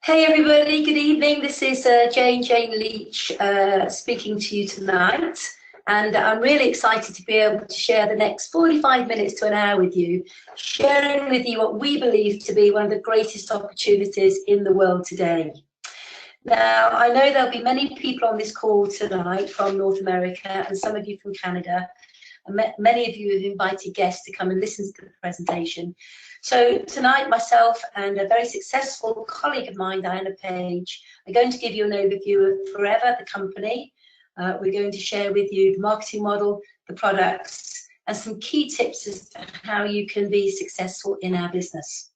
Hey everybody, good evening. This is Jayne Leach speaking to you tonight, and I'm really excited to be able to share the next 45 minutes to an hour with you, sharing with you what we believe to be one of the greatest opportunities in the world today. Now, I know there'll be many people on this call tonight from North America and some of you from Canada, and many of you have invited guests to come and listen to the presentation. So tonight, myself and a very successful colleague of mine, Diana Page, are going to give you an overview of Forever, the company. We're going to share with you the marketing model, the products, and some key tips as to how you can be successful in our business.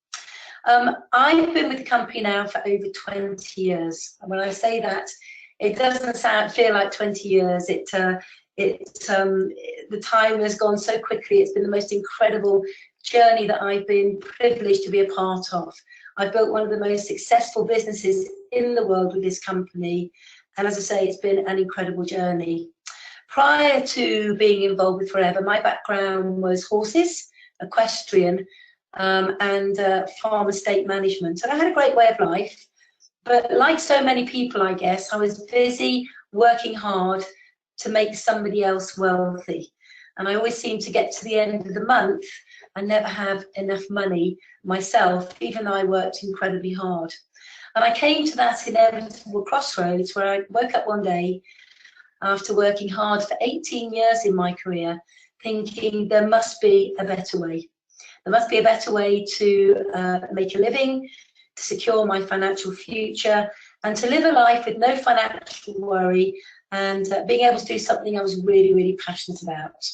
I've been with the company now for over 20 years. And when I say that, it doesn't feel like 20 years. The time has gone so quickly. It's been the most incredible journey that I've been privileged to be a part of. I've built one of the most successful businesses in the world with this company. And as I say, it's been an incredible journey. Prior to being involved with Forever, my background was horses, equestrian, and farm estate management. So I had a great way of life. But like so many people, I guess, I was busy working hard to make somebody else wealthy. And I always seemed to get to the end of the month and never have enough money myself, even though I worked incredibly hard. And I came to that inevitable crossroads where I woke up one day after working hard for 18 years in my career, thinking there must be a better way. There must be a better way to make a living, to secure my financial future, and to live a life with no financial worry, and being able to do something I was really, really passionate about.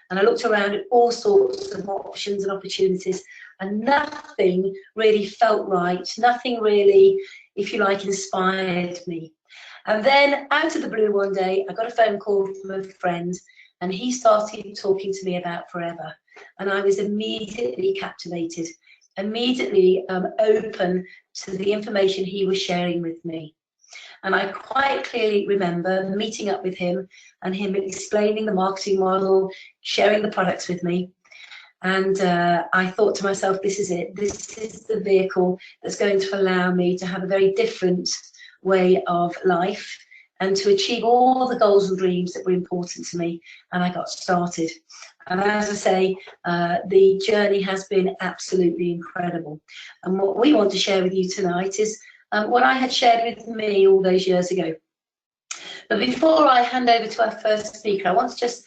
And I looked around at all sorts of options and opportunities, and nothing really felt right. Nothing really, if you like, inspired me. And then out of the blue one day, I got a phone call from a friend, and he started talking to me about Forever. And I was immediately captivated, immediately open to the information he was sharing with me. And I quite clearly remember meeting up with him and him explaining the marketing model, sharing the products with me. And I thought to myself, this is it. This is the vehicle that's going to allow me to have a very different way of life and to achieve all the goals and dreams that were important to me. And I got started. And as I say, the journey has been absolutely incredible. And what we want to share with you tonight is what I had shared with me all those years ago. But before I hand over to our first speaker, I want to just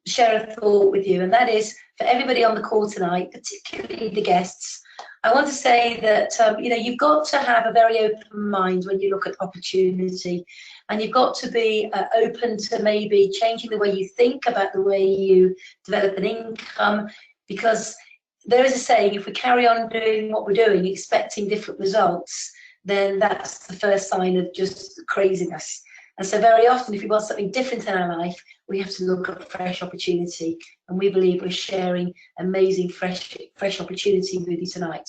share a thought with you, and that is for everybody on the call tonight, particularly the guests. I want to say that you've got to have a very open mind when you look at opportunity, and you've got to be open to maybe changing the way you think about the way you develop an income, because there is a saying, if we carry on doing what we're doing, expecting different results, then that's the first sign of just craziness. And so very often, if we want something different in our life, we have to look at fresh opportunity. And we believe we're sharing amazing fresh opportunity with you tonight.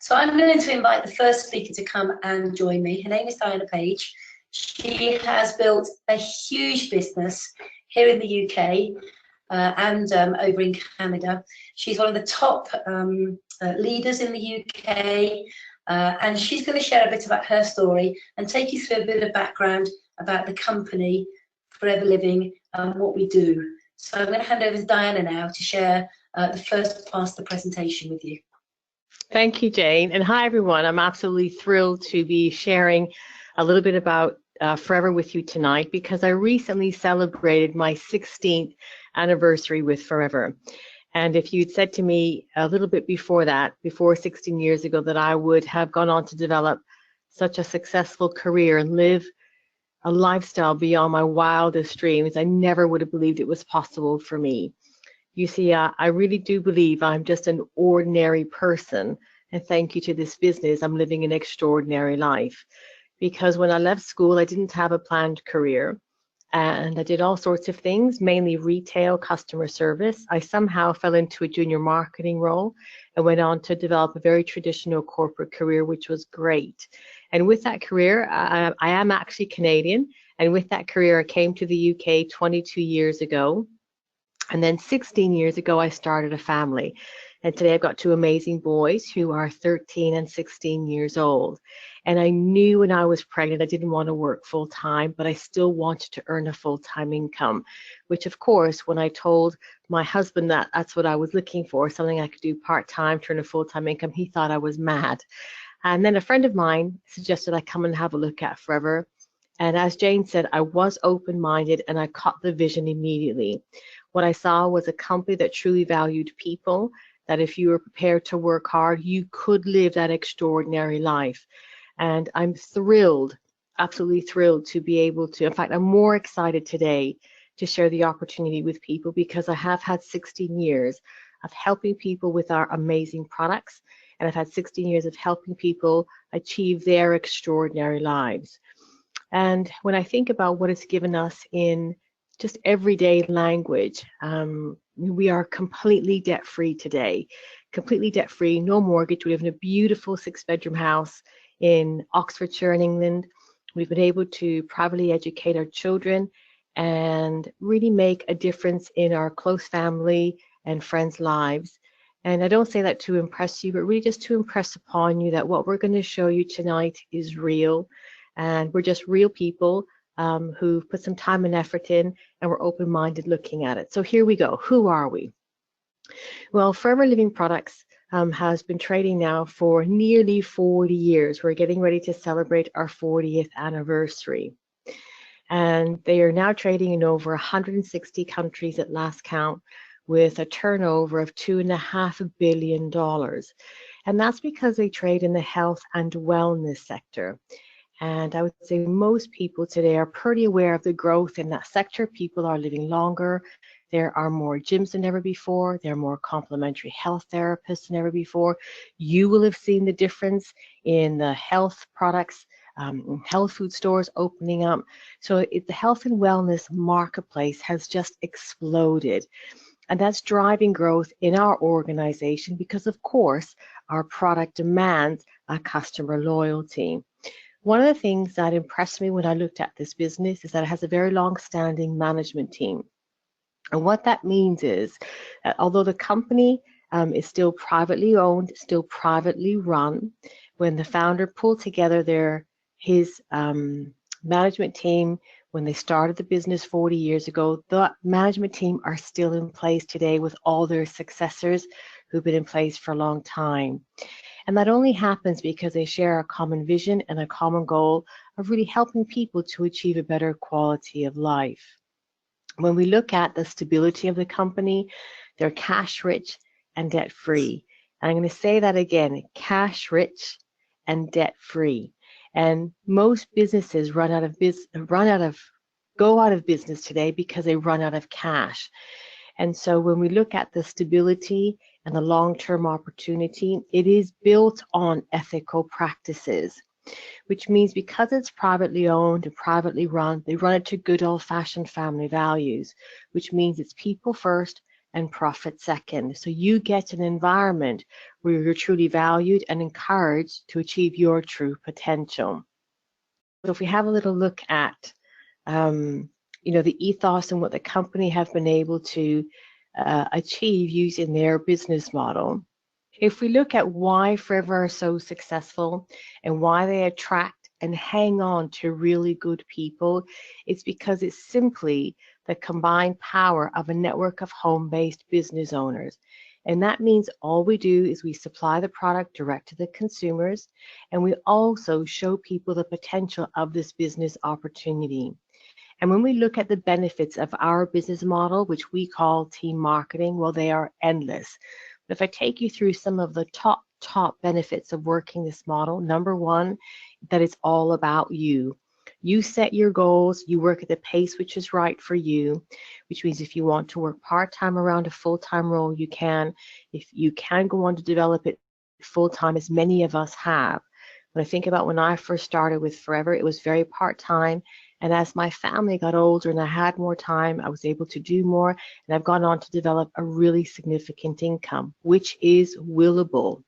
So I'm going to invite the first speaker to come and join me. Her name is Diana Page. She has built a huge business here in the UK and over in Canada. She's one of the top leaders in the UK, and she's going to share a bit about her story and take you through a bit of background about the company Forever Living and what we do. So I'm going to hand over to Diana now to share the first part of the presentation with you. Thank you, Jane, and hi everyone. I'm absolutely thrilled to be sharing a little bit about Forever with you tonight, because I recently celebrated my 16th anniversary with Forever. And if you'd said to me a little bit before that, before 16 years ago, that I would have gone on to develop such a successful career and live a lifestyle beyond my wildest dreams, I never would have believed it was possible for me. You see, I really do believe I'm just an ordinary person, and thank you to this business, I'm living an extraordinary life. Because when I left school, I didn't have a planned career, and I did all sorts of things, mainly retail, customer service. I somehow fell into a junior marketing role and went on to develop a very traditional corporate career, which was great. And with that career, I am actually Canadian, and with that career, I came to the UK 22 years ago. And then 16 years ago, I started a family. And today I've got two amazing boys who are 13 and 16 years old. And I knew when I was pregnant, I didn't want to work full time, but I still wanted to earn a full-time income, which of course, when I told my husband that that's what I was looking for, something I could do part-time, turn a full-time income, he thought I was mad. And then a friend of mine suggested I come and have a look at Forever. And as Jayne said, I was open-minded and I caught the vision immediately. What I saw was a company that truly valued people, that if you were prepared to work hard, you could live that extraordinary life. And I'm thrilled, absolutely thrilled to be able to, in fact, I'm more excited today to share the opportunity with people because I have had 16 years of helping people with our amazing products. And I've had 16 years of helping people achieve their extraordinary lives. And when I think about what it's given us in just everyday language, we are completely debt-free today, completely debt-free, no mortgage. We live in a beautiful 6-bedroom house in Oxfordshire in England. We've been able to privately educate our children and really make a difference in our close family and friends' lives. And I don't say that to impress you, but really just to impress upon you that what we're going to show you tonight is real. And we're just real people who've put some time and effort in, and we're open-minded looking at it. So here we go. Who are we? Well, Forever Living Products has been trading now for nearly 40 years. We're getting ready to celebrate our 40th anniversary. And they are now trading in over 160 countries at last count with a turnover of $2.5 billion. And that's because they trade in the health and wellness sector. And I would say most people today are pretty aware of the growth in that sector. People are living longer. There are more gyms than ever before. There are more complementary health therapists than ever before. You will have seen the difference in the health products, health food stores opening up. So the health and wellness marketplace has just exploded. And that's driving growth in our organization because, of course, our product demands a customer loyalty. One of the things that impressed me when I looked at this business is that it has a very long-standing management team. And what that means is that although the company is still privately owned, still privately run, when the founder pulled together his management team when they started the business 40 years ago, the management team are still in place today with all their successors who've been in place for a long time. And that only happens because they share a common vision and a common goal of really helping people to achieve a better quality of life. When we look at the stability of the company, they're cash rich and debt free. And I'm going to say that again, cash rich and debt free. And most businesses go out of business today because they run out of cash. And so when we look at the stability and the long-term opportunity, it is built on ethical practices, which means because it's privately owned and privately run, they run it to good old-fashioned family values, which means it's people first and profit second. So you get an environment where you're truly valued and encouraged to achieve your true potential. So if we have a little look at the ethos and what the company have been able to achieve using their business model. If we look at why Forever are so successful and why they attract and hang on to really good people, it's because it's simply the combined power of a network of home-based business owners. And that means all we do is we supply the product direct to the consumers, and we also show people the potential of this business opportunity. And when we look at the benefits of our business model, which we call team marketing, well, they are endless. But if I take you through some of the top benefits of working this model, number one, that it's all about you. You set your goals, you work at the pace which is right for you, which means if you want to work part-time around a full-time role, you can. If you can go on to develop it full-time, as many of us have. When I think about when I first started with Forever, it was very part-time. And as my family got older and I had more time, I was able to do more. And I've gone on to develop a really significant income, which is willable.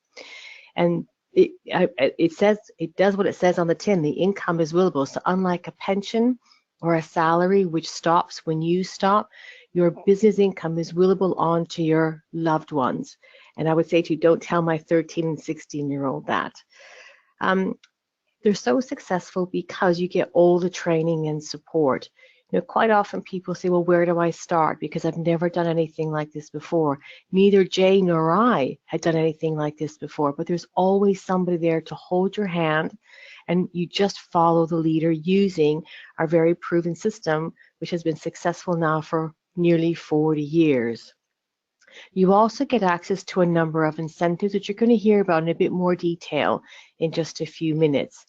And it does what it says on the tin. The income is willable. So unlike a pension or a salary, which stops when you stop, your business income is willable on to your loved ones. And I would say to you, don't tell my 13 and 16-year-old that. They're so successful because you get all the training and support. You know, quite often people say, well, where do I start? Because I've never done anything like this before. Neither Jay nor I had done anything like this before, but there's always somebody there to hold your hand, and you just follow the leader using our very proven system, which has been successful now for nearly 40 years. You also get access to a number of incentives, which you're going to hear about in a bit more detail in just a few minutes.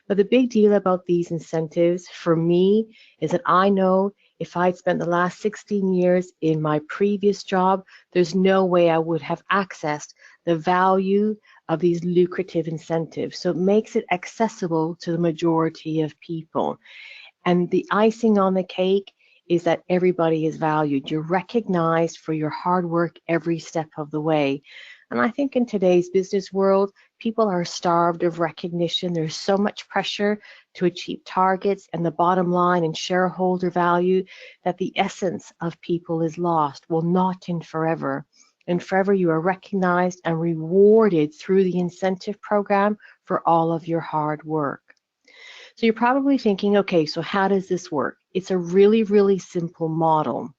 But the big deal about these incentives for me is that I know if I'd spent the last 16 years in my previous job, there's no way I would have accessed the value of these lucrative incentives. So it makes it accessible to the majority of people. And the icing on the cake is that everybody is valued. You're recognized for your hard work every step of the way. And I think in today's business world, people are starved of recognition. There's so much pressure to achieve targets and the bottom line and shareholder value that the essence of people is lost. Well, not in Forever. In Forever, you are recognized and rewarded through the incentive program for all of your hard work. So you're probably thinking, okay, so how does this work? It's a really, really simple model.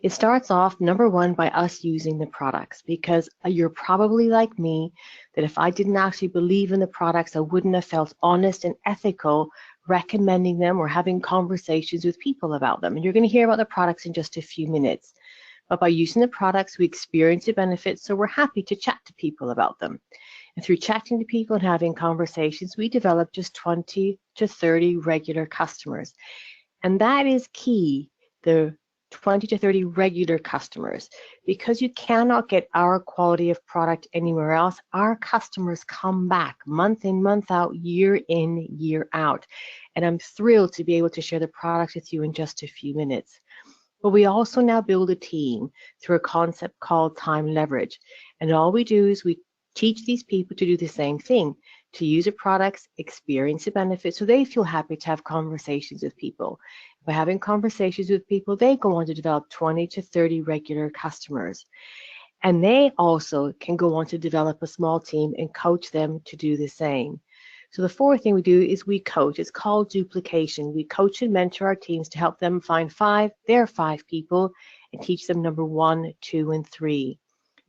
It starts off, number one, by us using the products, because you're probably like me, that if I didn't actually believe in the products, I wouldn't have felt honest and ethical recommending them or having conversations with people about them. And you're going to hear about the products in just a few minutes. But by using the products, we experience the benefits, so we're happy to chat to people about them. And through chatting to people and having conversations, we develop just 20 to 30 regular customers. And that is key, the 20 to 30 regular customers, because you cannot get our quality of product anywhere else. Our customers come back month in, month out, year in, year out. And I'm thrilled to be able to share the products with you in just a few minutes. But we also now build a team through a concept called time leverage. And all we do is we teach these people to do the same thing, to use the products, experience the benefits, so they feel happy to have conversations with people. By having conversations with people, they go on to develop 20 to 30 regular customers. And they also can go on to develop a small team and coach them to do the same. So the fourth thing we do is we coach. It's called duplication. We coach and mentor our teams to help them find their five people and teach them number 1, 2, and 3.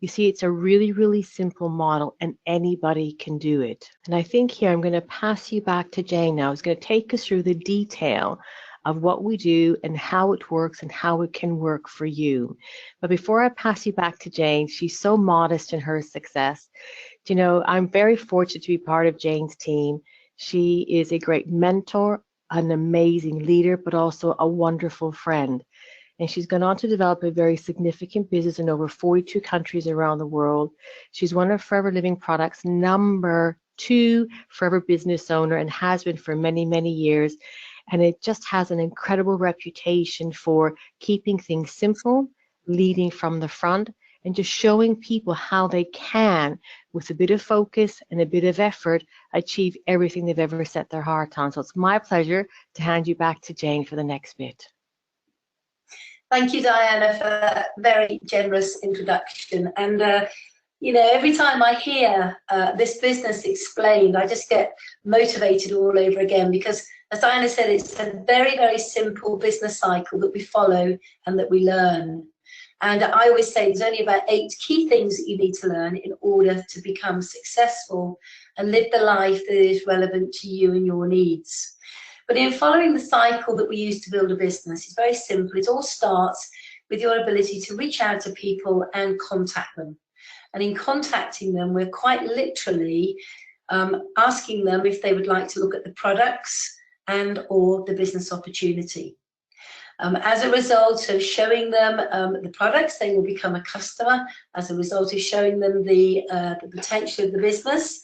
You see, it's a really, really simple model, and anybody can do it. And I think here I'm going to pass you back to Jayne now, who's going to take us through the detail of what we do and how it works and how it can work for you. But before I pass you back to Jayne, she's so modest in her success. You know, I'm very fortunate to be part of Jayne's team. She is a great mentor, an amazing leader, but also a wonderful friend. And she's gone on to develop a very significant business in over 42 countries around the world. She's one of Forever Living Products' number 2 Forever business owner and has been for many, many years. And it just has an incredible reputation for keeping things simple, leading from the front, and just showing people how they can, with a bit of focus and a bit of effort, achieve everything they've ever set their heart on. So it's my pleasure to hand you back to Jayne for the next bit. Thank you, Diana, for that very generous introduction. And, you know, every time I hear this business explained, I just get motivated all over again, because, as Diana said, it's a very, very simple business cycle that we follow and that we learn. And I always say there's only about 8 key things that you need to learn in order to become successful and live the life that is relevant to you and your needs. But in following the cycle that we use to build a business, it's very simple. It all starts with your ability to reach out to people and contact them. And in contacting them, we're quite literally asking them if they would like to look at the products and or the business opportunity. As a result of showing them the products, they will become a customer. As a result of showing them the potential of the business,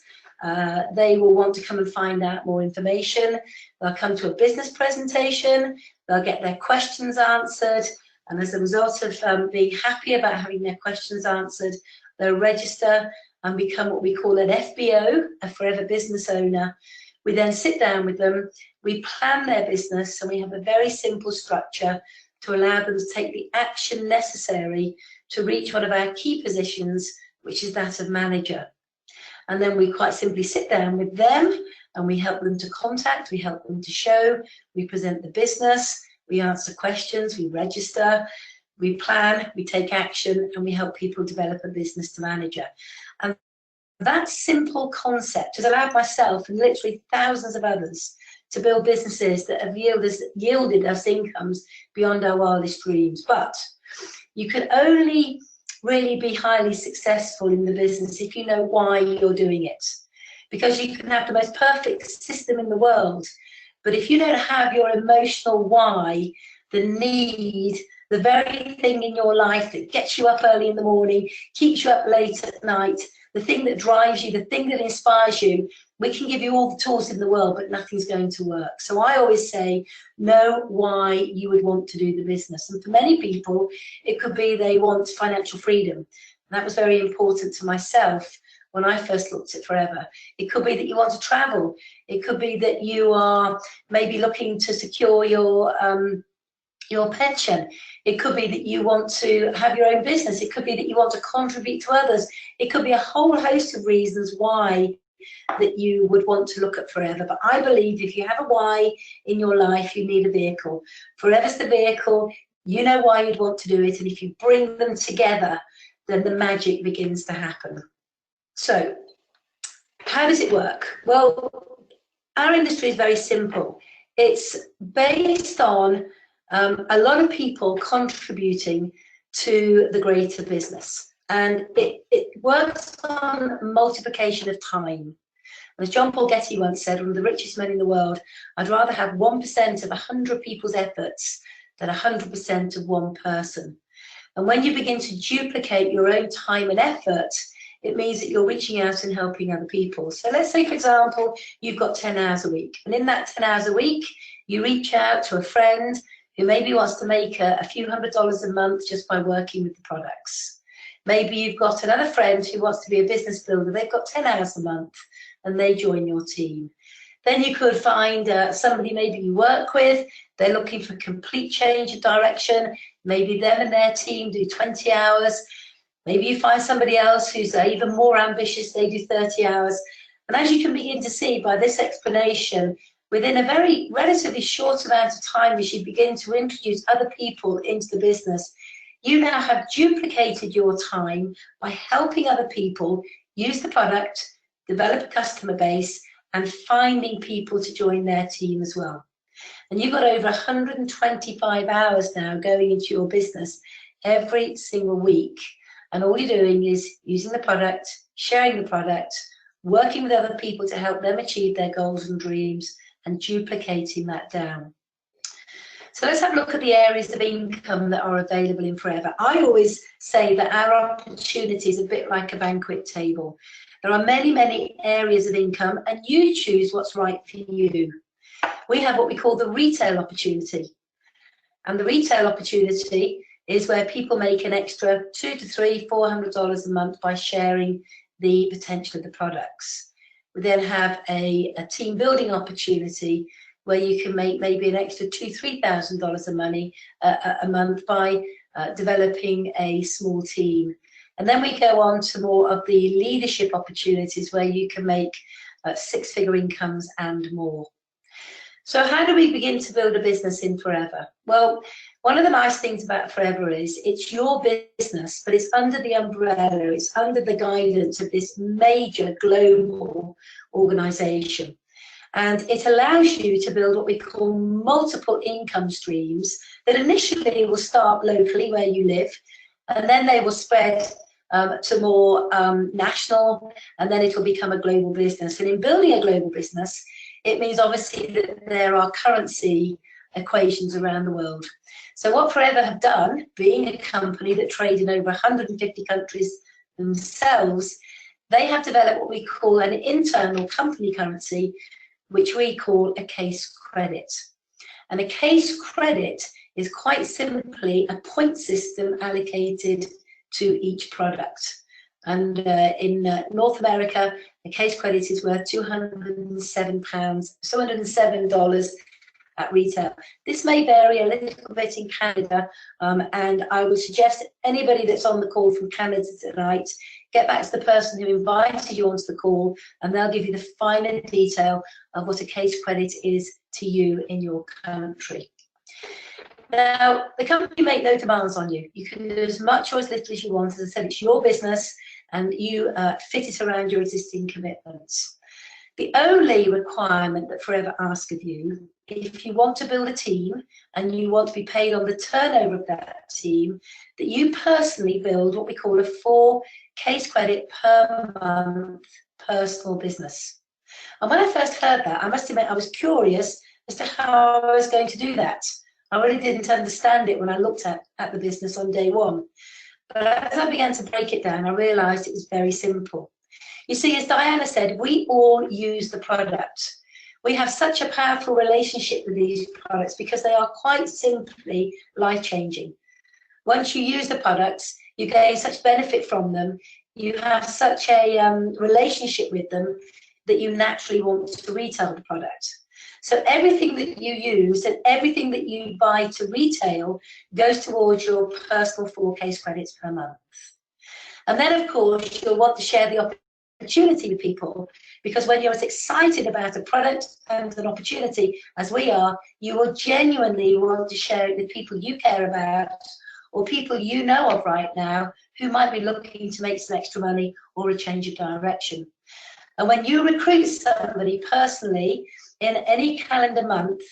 they will want to come and find out more information. They'll come to a business presentation, they'll get their questions answered, and as a result of being happy about having their questions answered, they'll register and become what we call an FBO, a Forever Business Owner. We then sit down with them, we plan their business, and we have a very simple structure to allow them to take the action necessary to reach one of our key positions, which is that of manager. And then we quite simply sit down with them and we help them to contact, we help them to show, we present the business, we answer questions, we register, we plan, we take action, and we help people develop a business to manager. And that simple concept has allowed myself and literally thousands of others to build businesses that have yielded us incomes beyond our wildest dreams. But you can only really be highly successful in the business if you know why you're doing it. Because you can have the most perfect system in the world, but if you don't have your emotional why, the need, the very thing in your life that gets you up early in the morning, keeps you up late at night, the thing that drives you, the thing that inspires you, we can give you all the tools in the world, but nothing's going to work. So I always say, know why you would want to do the business. And for many people, it could be they want financial freedom. And that was very important to myself when I first looked at Forever. It could be that you want to travel. It could be that you are maybe looking to secure your pension. It could be that you want to have your own business. It could be that you want to contribute to others. It could be a whole host of reasons why that you would want to look at Forever. But I believe if you have a why in your life, you need a vehicle. Forever's the vehicle. You know why you'd want to do it. And if you bring them together, then the magic begins to happen. So how does it work? Well, our industry is very simple. It's based on a lot of people contributing to the greater business. And it works on multiplication of time. As John Paul Getty once said, one of the richest men in the world, I'd rather have 1% of 100 people's efforts than 100% of one person. And when you begin to duplicate your own time and effort, it means that you're reaching out and helping other people. So let's say, for example, you've got 10 hours a week. And in that 10 hours a week, you reach out to a friend who maybe wants to make a few $100s a month just by working with the products. Maybe you've got another friend who wants to be a business builder. They've got 10 hours a month and they join your team. Then you could find somebody maybe you work with. They're looking for complete change of direction. Maybe them and their team do 20 hours. Maybe you find somebody else who's even more ambitious. They do 30 hours. And as you can begin to see by this explanation, within a very relatively short amount of time, as you begin to introduce other people into the business, you now have duplicated your time by helping other people use the product, develop a customer base, and finding people to join their team as well. And you've got over 125 hours now going into your business every single week. And all you're doing is using the product, sharing the product, working with other people to help them achieve their goals and dreams, and duplicating that down. So let's have a look at the areas of income that are available in Forever. I always say that our opportunity is a bit like a banquet table. There are many, many areas of income, and you choose what's right for you. We have what we call the retail opportunity. And the retail opportunity is where people make an extra $200 to $400 a month by sharing the potential of the products. We then have a team building opportunity where you can make maybe an extra $2,000 to $3,000 a month by developing a small team. And then we go on to more of the leadership opportunities where you can make six-figure incomes and more. So how do we begin to build a business in Forever? Well, one of the nice things about Forever is it's your business, but it's under the umbrella, it's under the guidance of this major global organization. And it allows you to build what we call multiple income streams that initially will start locally where you live, and then they will spread to more national, and then it will become a global business. And in building a global business, it means obviously that there are currency equations around the world. So what Forever have done, being a company that trade in over 150 countries themselves, they have developed what we call an internal company currency, which we call a case credit. And a case credit is quite simply a point system allocated to each product. And in North America, a case credit is worth $207 at retail. This may vary a little bit in Canada, and I would suggest anybody that's on the call from Canada tonight, get back to the person who invited you onto the call, and they'll give you the finer detail of what a case credit is to you in your country. Now, the company make no demands on you. You can do as much or as little as you want. As I said, it's your business, and you fit it around your existing commitments. The only requirement that Forever asks of you, if you want to build a team and you want to be paid on the turnover of that team, that you personally build what we call a 4 case credit per month personal business. And when I first heard that, I must admit I was curious as to how I was going to do that. I really didn't understand it when I looked at the business on day one. But as I began to break it down, I realised it was very simple. You see, as Diana said, we all use the product. We have such a powerful relationship with these products because they are quite simply life-changing. Once you use the products, you gain such benefit from them. You have such a relationship with them that you naturally want to retail the product. So everything that you use and everything that you buy to retail goes towards your personal 4 case credits per month. And then, of course, you'll want to share the opportunity with people, because when you're as excited about a product and an opportunity as we are, you will genuinely want to share it with people you care about or people you know of right now who might be looking to make some extra money or a change of direction. And when you recruit somebody personally in any calendar month,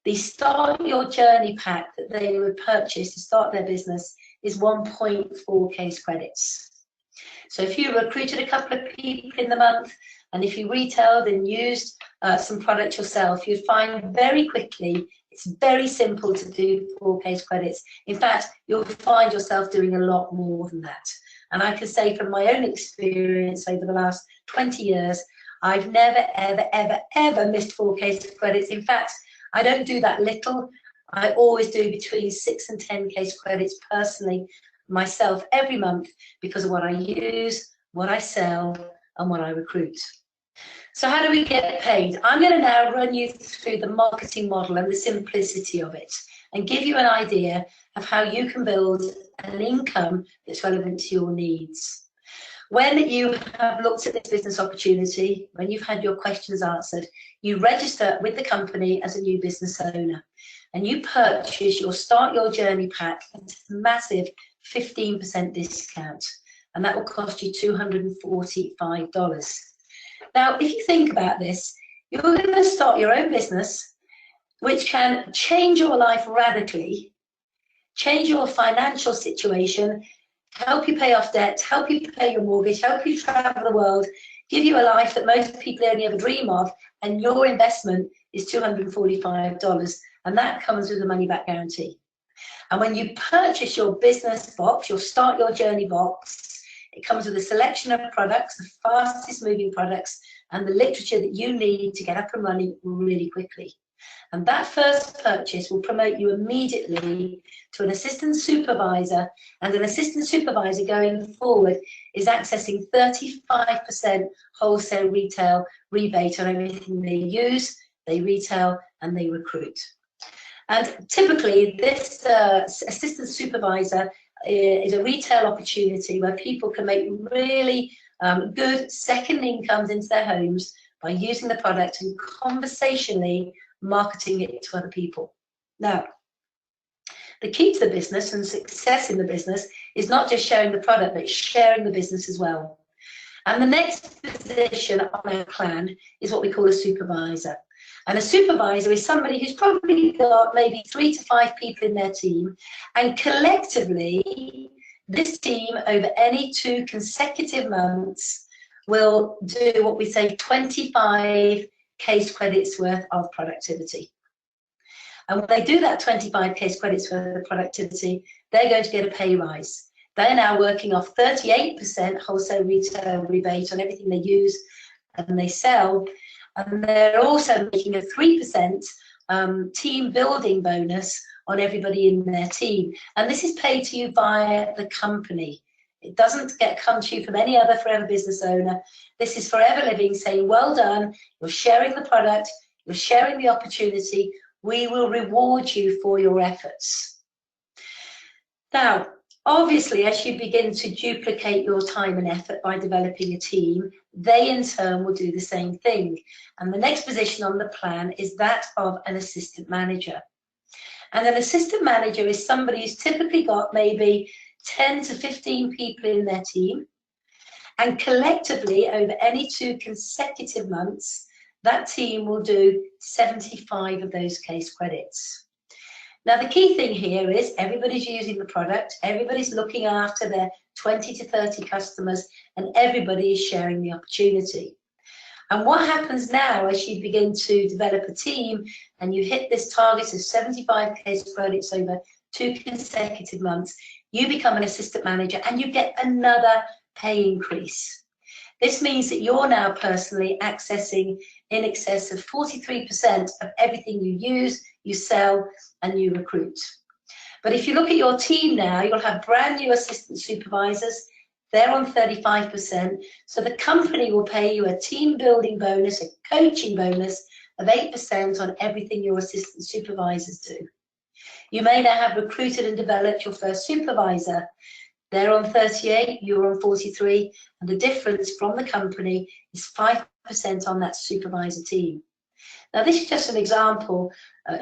the Start Your Journey pack that they would purchase to start their business is 1.4 case credits. So if you recruited a couple of people in the month, and if you retailed and used some product yourself, you'd find very quickly it's very simple to do 4 case credits. In fact, you'll find yourself doing a lot more than that. And I can say from my own experience over the last 20 years, I've never, ever, ever, ever missed 4 case credits. In fact, I don't do that little. I always do between 6 and 10 case credits personally myself every month because of what I use, what I sell, and what I recruit. So how do we get paid? I'm going to now run you through the marketing model and the simplicity of it and give you an idea of how you can build an income that's relevant to your needs. When you have looked at this business opportunity, when you've had your questions answered, you register with the company as a new business owner and you purchase your Start Your Journey pack at a massive 15% discount, and that will cost you $245. Now, if you think about this, you're going to start your own business, which can change your life radically, change your financial situation, help you pay off debt, help you pay your mortgage, help you travel the world, give you a life that most people only ever dream of, and your investment is $245, and that comes with a money-back guarantee. And when you purchase your business box, your Start Your Journey box, it comes with a selection of products, the fastest moving products, and the literature that you need to get up and running really quickly. And that first purchase will promote you immediately to an assistant supervisor, and an assistant supervisor going forward is accessing 35% wholesale retail rebate on everything they use, they retail, and they recruit. And typically this assistant supervisor is a retail opportunity where people can make really good second incomes into their homes by using the product and conversationally marketing it to other people. Now, the key to the business and success in the business is not just sharing the product, but sharing the business as well. And the next position on our plan is what we call a supervisor. And a supervisor is somebody who's probably got maybe 3 to 5 people in their team, and collectively, this team over any 2 consecutive months will do what we say 25 case credits worth of productivity. And when they do that 25 case credits worth of productivity, they're going to get a pay rise. They're now working off 38% wholesale retail rebate on everything they use and they sell. And they're also making a 3% team building bonus on everybody in their team. And this is paid to you by the company. It doesn't come to you from any other Forever business owner. This is Forever Living saying, well done, you're sharing the product, you're sharing the opportunity, We will reward you for your efforts. Now, obviously, as you begin to duplicate your time and effort by developing a team, they in turn will do the same thing. And the next position on the plan is that of an assistant manager. And an assistant manager is somebody who's typically got maybe 10 to 15 people in their team. And collectively, over any 2 consecutive months, that team will do 75 of those case credits. Now, the key thing here is everybody's using the product, everybody's looking after their 20 to 30 customers, and everybody is sharing the opportunity. And what happens now as you begin to develop a team and you hit this target of 75 case credits over 2 consecutive months, you become an assistant manager and you get another pay increase. This means that you're now personally accessing in excess of 43% of everything you use, you sell, and you recruit. But if you look at your team now, you'll have brand new assistant supervisors. They're on 35%. So the company will pay you a team building bonus, a coaching bonus of 8% on everything your assistant supervisors do. You may now have recruited and developed your first supervisor. They're on 38, you're on 43, and the difference from the company is 5% on that supervisor team. Now, this is just an example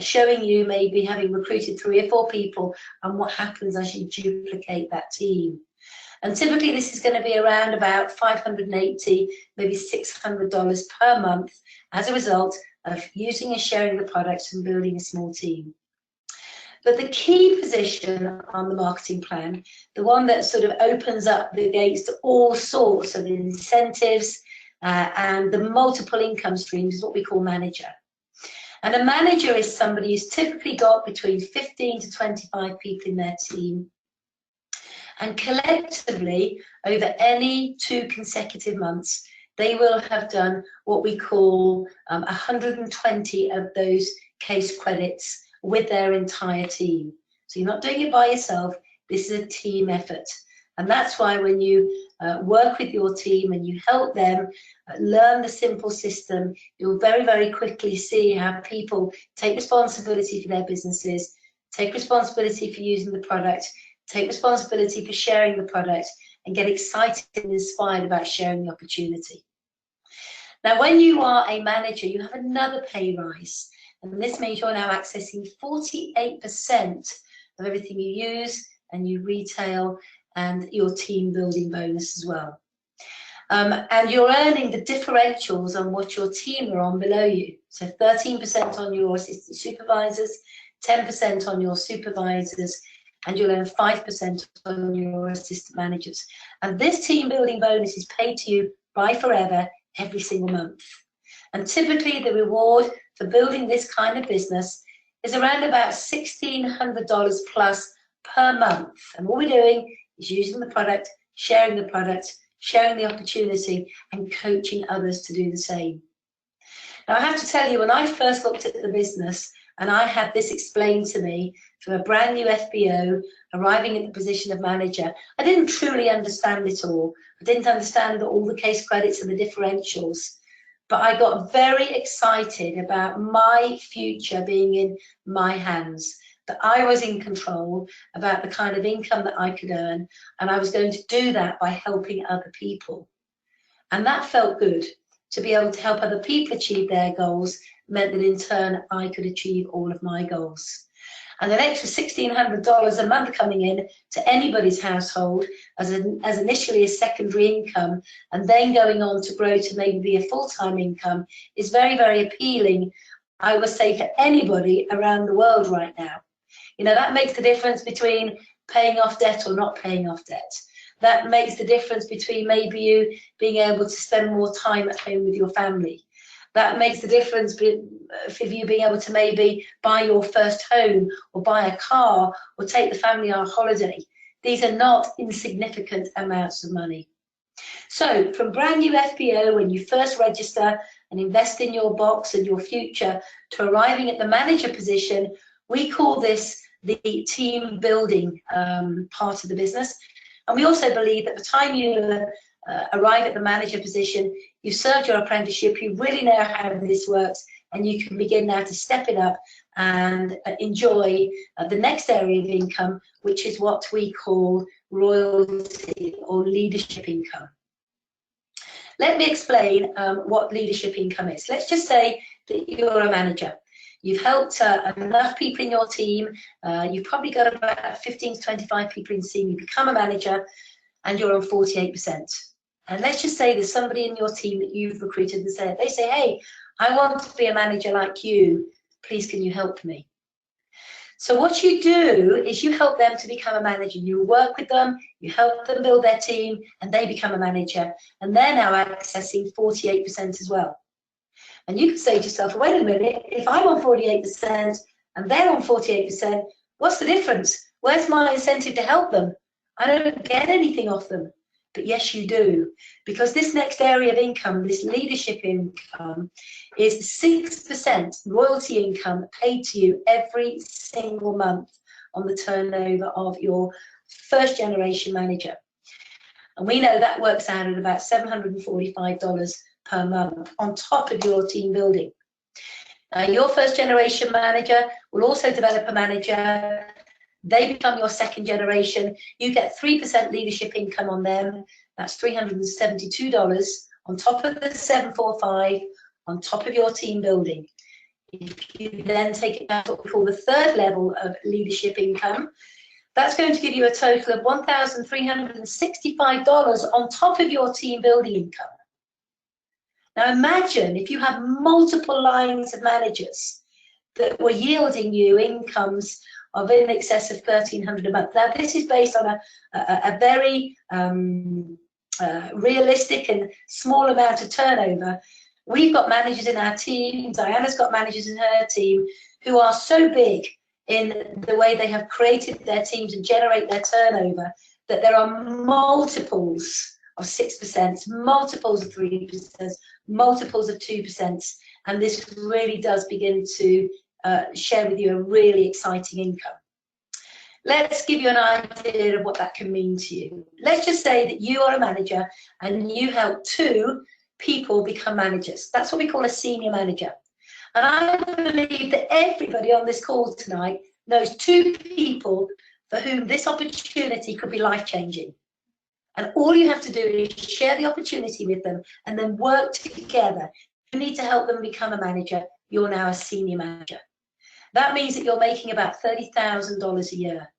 showing you maybe having recruited 3 or 4 people and what happens as you duplicate that team. And typically this is going to be around about $580, maybe $600 per month as a result of using and sharing the products and building a small team. But the key position on the marketing plan, the one that sort of opens up the gates to all sorts of incentives and the multiple income streams, is what we call manager. And a manager is somebody who's typically got between 15 to 25 people in their team. And collectively, over any 2 consecutive months, they will have done what we call 120 of those case credits with their entire team. So you're not doing it by yourself, this is a team effort. And that's why when you work with your team and you help them learn the simple system, you'll very, very quickly see how people take responsibility for their businesses, take responsibility for using the product, take responsibility for sharing the product, and get excited and inspired about sharing the opportunity. Now, when you are a manager, you have another pay rise. And this means you're now accessing 48% of everything you use and you retail and your team building bonus as well. And you're earning the differentials on what your team are on below you. So 13% on your assistant supervisors, 10% on your supervisors, and you'll earn 5% on your assistant managers. And this team building bonus is paid to you by Forever every single month. And typically the reward for building this kind of business is around about $1,600 plus per month. And what we're doing is using the product, sharing the opportunity, and coaching others to do the same. Now, I have to tell you, when I first looked at the business and I had this explained to me from a brand new FBO arriving at the position of manager, I didn't truly understand it all. I didn't understand all the case credits and the differentials. But I got very excited about my future being in my hands, that I was in control about the kind of income that I could earn, and I was going to do that by helping other people. And that felt good. To be able to help other people achieve their goals meant that in turn I could achieve all of my goals. And an extra $1,600 a month coming in to anybody's household as initially a secondary income, and then going on to grow to maybe be a full-time income, is very, very appealing, I would say, for anybody around the world right now. You know, that makes the difference between paying off debt or not paying off debt. That makes the difference between maybe you being able to spend more time at home with your family. That makes the difference for you being able to maybe buy your first home or buy a car or take the family on a holiday. These are not insignificant amounts of money. So from brand new FBO, when you first register and invest in your box and your future, to arriving at the manager position, we call this the team building part of the business. And we also believe that the time you arrive at the manager position, you've served your apprenticeship, you really know how this works, and you can begin now to step it up and enjoy the next area of income, which is what we call royalty or leadership income. Let me explain what leadership income is. Let's just say that you're a manager. You've helped enough people in your team. You've probably got about 15 to 25 people in the team. You become a manager and you're on 48%. And let's just say there's somebody in your team that you've recruited and they say, hey, I want to be a manager like you. Please, can you help me? So what you do is you help them to become a manager. You work with them, you help them build their team, and they become a manager. And they're now accessing 48% as well. And you can say to yourself, wait a minute, if I'm on 48% and they're on 48%, what's the difference? Where's my incentive to help them? I don't get anything off them. But yes, you do, because this next area of income, this leadership income, is 6% royalty income paid to you every single month on the turnover of your first generation manager. And we know that works out at about $745 per month on top of your team building. Now, your first generation manager will also develop a manager. They become your second generation. You get 3% leadership income on them. That's $372 on top of the 745, on top of your team building. If you then take it back to what we call the third level of leadership income, that's going to give you a total of $1,365 on top of your team building income. Now imagine if you have multiple lines of managers that were yielding you incomes of in excess of $1,300 a month. Now this is based on a very realistic and small amount of turnover. We've got managers in our team, Diana's got managers in her team who are so big in the way they have created their teams and generate their turnover that there are multiples of 6%, multiples of 3%, multiples of 2%, and this really does begin to share with you a really exciting income. Let's give you an idea of what that can mean to you. Let's just say that you are a manager and you help 2 people become managers. That's what we call a senior manager. And I believe that everybody on this call tonight knows 2 people for whom this opportunity could be life-changing. And all you have to do is share the opportunity with them and then work together. You need to help them become a manager. You're now a senior manager. That means that you're making about $30,000 a year.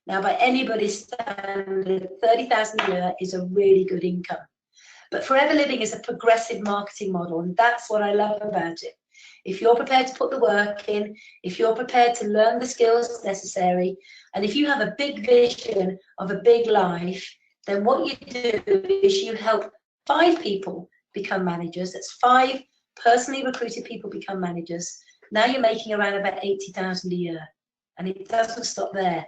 Now, by anybody's standard, $30,000 a year is a really good income. But Forever Living is a progressive marketing model, and that's what I love about it. If you're prepared to put the work in, if you're prepared to learn the skills necessary, and if you have a big vision of a big life, then what you do is you help 5 people become managers. That's 5 personally recruited people become managers. Now you're making around about $80,000 a year, and it doesn't stop there.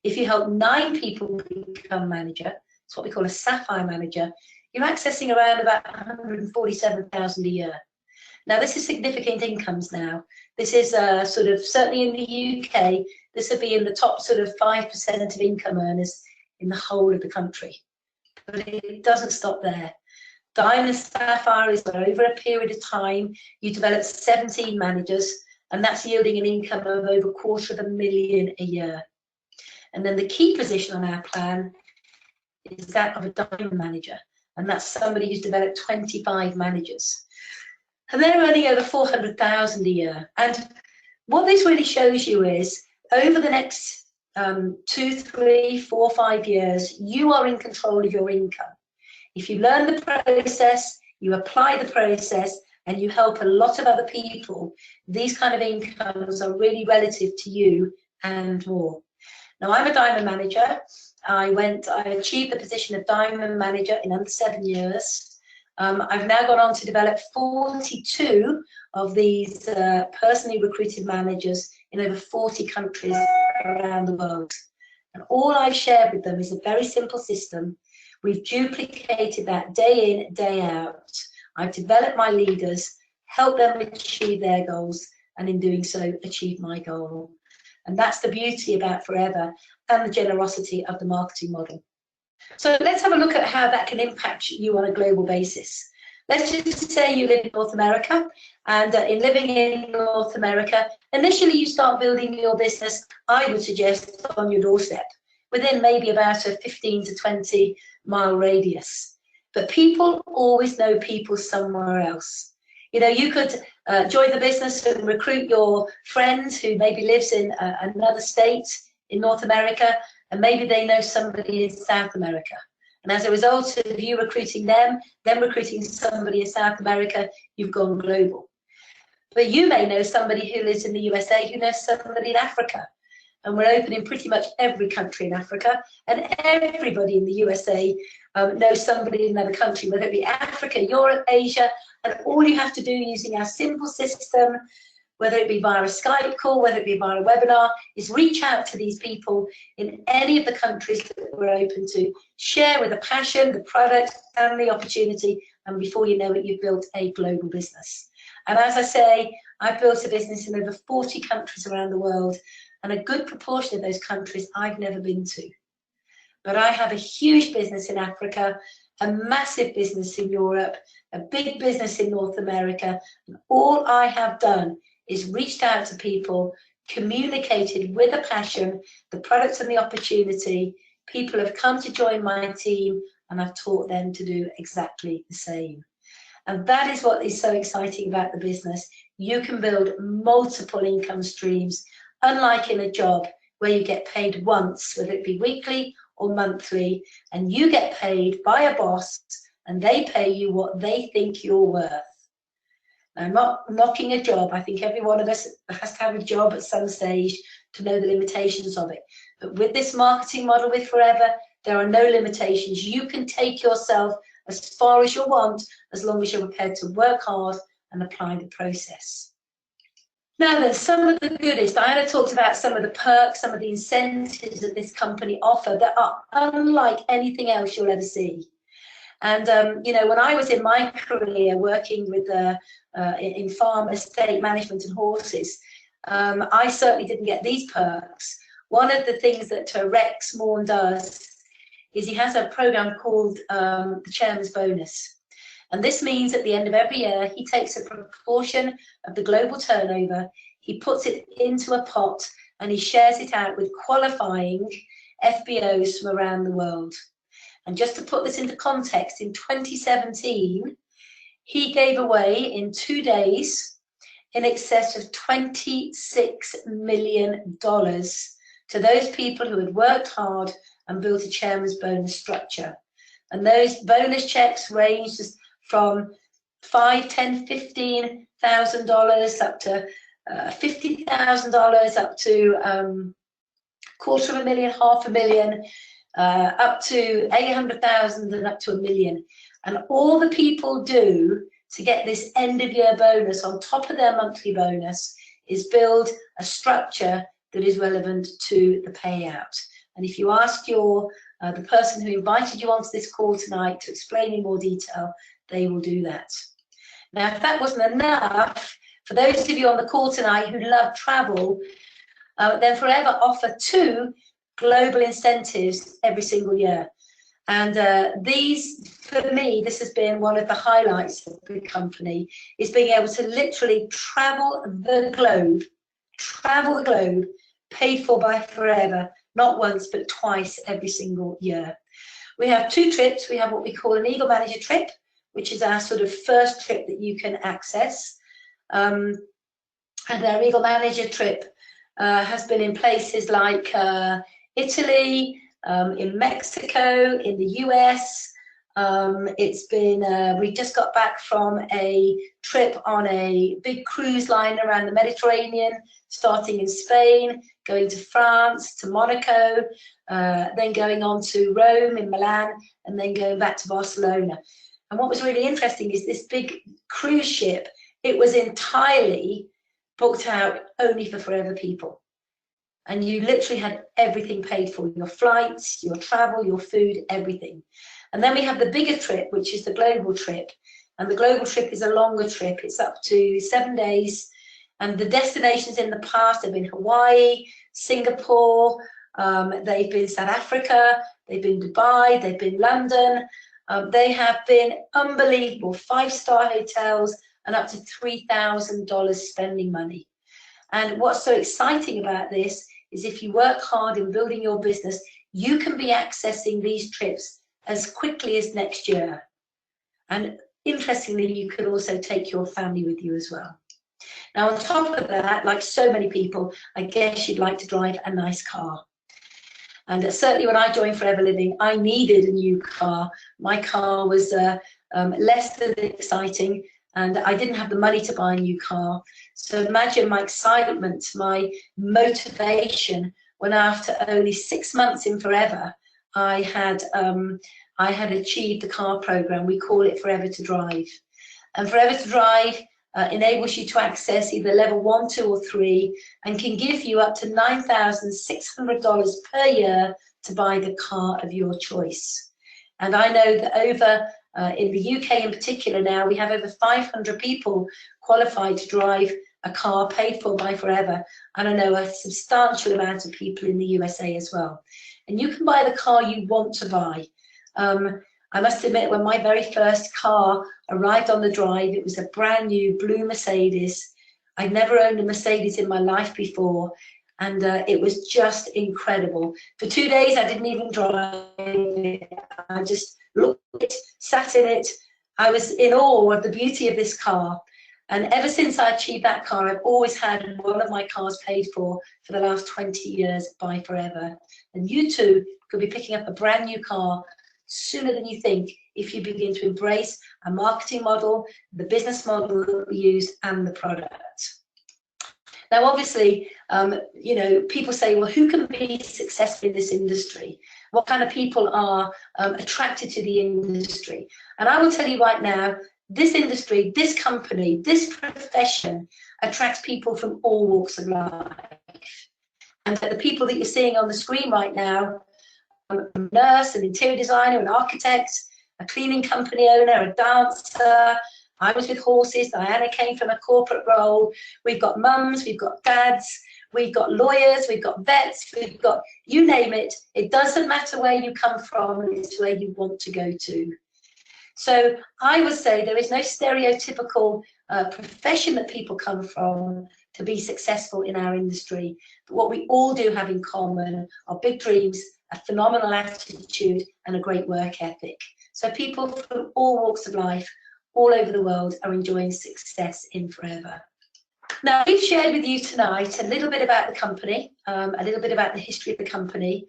If you help 9 people become manager, it's what we call a sapphire manager, you're accessing around about $147,000 a year. Now this is significant incomes now. This is sort of, certainly in the UK, this would be in the top sort of 5% of income earners in the whole of the country. But it doesn't stop there. Diamond Sapphire is where over a period of time you develop 17 managers, and that's yielding an income of over $250,000 a year. And then the key position on our plan is that of a diamond manager, and that's somebody who's developed 25 managers. And they're earning over $400,000 a year. And what this really shows you is over the next 2, 3, 4, 5 years, you are in control of your income. If you learn the process, you apply the process, and you help a lot of other people, these kind of incomes are really relative to you and more. Now, I'm a diamond manager. I achieved the position of diamond manager in under 7 years. I've now gone on to develop 42 of these personally recruited managers in over 40 countries around the world. And all I've shared with them is a very simple system. We've duplicated that day in, day out. I've developed my leaders, helped them achieve their goals, and in doing so, achieve my goal. And that's the beauty about Forever and the generosity of the marketing model. So let's have a look at how that can impact you on a global basis. let's just say you live in North America, and in living in North America, initially you start building your business, I would suggest, on your doorstep, within maybe about a 15 to 20 mile radius. But people always know people somewhere else. You know, you could join the business and recruit your friend who maybe lives in another state in North America, and maybe they know somebody in South America. And as a result of you recruiting them recruiting somebody in South America, you've gone global. But you may know somebody who lives in the USA who knows somebody in Africa. And we're open in pretty much every country in Africa, and everybody in the USA knows somebody in another country, whether it be Africa, Europe, Asia, and all you have to do using our simple system, whether it be via a Skype call, whether it be via a webinar, is reach out to these people in any of the countries that we're open to, share with a passion, the product and the opportunity, and before you know it, you've built a global business. And as I say, I've built a business in over 40 countries around the world, and a good proportion of those countries I've never been to. But I have a huge business in Africa, a massive business in Europe, a big business in North America, and all I have done is reached out to people, communicated with a passion, the products and the opportunity. People have come to join my team, and I've taught them to do exactly the same. And that is what is so exciting about the business. You can build multiple income streams, unlike in a job where you get paid once, whether it be weekly or monthly, and you get paid by a boss and they pay you what they think you're worth. Now, I'm not knocking a job. I think every one of us has to have a job at some stage to know the limitations of it. But with this marketing model with Forever, there are no limitations. You can take yourself as far as you want, as long as you're prepared to work hard and apply the process. Now then, some of the goodies. Diana talked about some of the perks, some of the incentives that this company offer that are unlike anything else you'll ever see. And you know, when I was in my career working with in farm estate management and horses, I certainly didn't get these perks. One of the things that Rex Morn does is he has a program called the Chairman's Bonus. And this means at the end of every year, he takes a proportion of the global turnover, he puts it into a pot, and he shares it out with qualifying FBOs from around the world. And just to put this into context, in 2017, he gave away in 2 days in excess of $26 million to those people who had worked hard and built a chairman's bonus structure. And those bonus checks ranged from $5,000, $10,000, $15,000 up to $50,000 up to $250,000, $500,000, up to $800,000 and up to $1 million. And all the people do to get this end of year bonus on top of their monthly bonus is build a structure that is relevant to the payout. And if you ask the person who invited you onto this call tonight to explain in more detail, they will do that. Now, if that wasn't enough, for those of you on the call tonight who love travel, then Forever offer 2 global incentives every single year. And these, for me, this has been one of the highlights of the company, is being able to literally travel the globe, paid for by Forever, not once, but twice every single year. We have 2 trips. We have what we call an Eagle Manager trip, which is our sort of first trip that you can access. And our Eagle Manager trip has been in places like Italy, in Mexico, in the US. It's been, we just got back from a trip on a big cruise line around the Mediterranean, starting in Spain, going to France, to Monaco, then going on to Rome in Milan, and then going back to Barcelona. And what was really interesting is this big cruise ship, it was entirely booked out only for Forever people. And you literally had everything paid for, your flights, your travel, your food, everything. And then we have the bigger trip, which is the global trip. And the global trip is a longer trip. It's up to 7 days. And the destinations in the past have been Hawaii, Singapore, they've been South Africa, they've been Dubai, they've been London. They have been unbelievable, 5-star hotels and up to $3,000 spending money. And what's so exciting about this is if you work hard in building your business, you can be accessing these trips as quickly as next year. And interestingly, you could also take your family with you as well. Now, on top of that, like so many people, I guess you'd like to drive a nice car. And certainly when I joined Forever Living, I needed a new car. My car was less than exciting, and I didn't have the money to buy a new car. So imagine my excitement, my motivation, when after only 6 months in Forever, I had achieved the car program. We call it Forever to Drive. And Forever to Drive enables you to access either level 1, 2, or 3, and can give you up to $9,600 per year to buy the car of your choice. And I know that over in the UK in particular now, we have over 500 people qualified to drive a car paid for by Forever. And I know a substantial amount of people in the USA as well. And you can buy the car you want to buy. I must admit, when my very first car arrived on the drive, it was a brand new blue Mercedes. I'd never owned a Mercedes in my life before, and it was just incredible. For 2 days, I didn't even drive it. I just looked at it, sat in it. I was in awe of the beauty of this car. And ever since I achieved that car, I've always had one of my cars paid for the last 20 years by Forever. And you too could be picking up a brand new car sooner than you think if you begin to embrace a marketing model, the business model that we use, and the product. Now, obviously, you know, people say, well, who can be successful in this industry? What kind of people are attracted to the industry? And I will tell you right now, this industry, this company, this profession attracts people from all walks of life. And the people that you're seeing on the screen right now, a nurse, an interior designer, an architect, a cleaning company owner, a dancer. I was with horses. Diana came from a corporate role. We've got mums, we've got dads, we've got lawyers, we've got vets, we've got, you name it. It doesn't matter where you come from, it's where you want to go to. So I would say there is no stereotypical profession that people come from to be successful in our industry. But what we all do have in common are big dreams, a phenomenal attitude, and a great work ethic. So people from all walks of life, all over the world, are enjoying success in Forever. Now, we've shared with you tonight a little bit about the company, a little bit about the history of the company.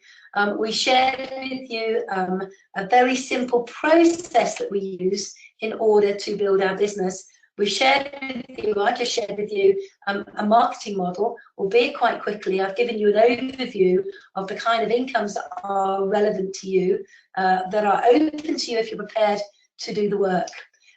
We shared with you a very simple process that we use in order to build our business. We shared with you, I just shared with you a marketing model, albeit quite quickly. I've given you an overview of the kind of incomes that are relevant to you, that are open to you if you're prepared to do the work.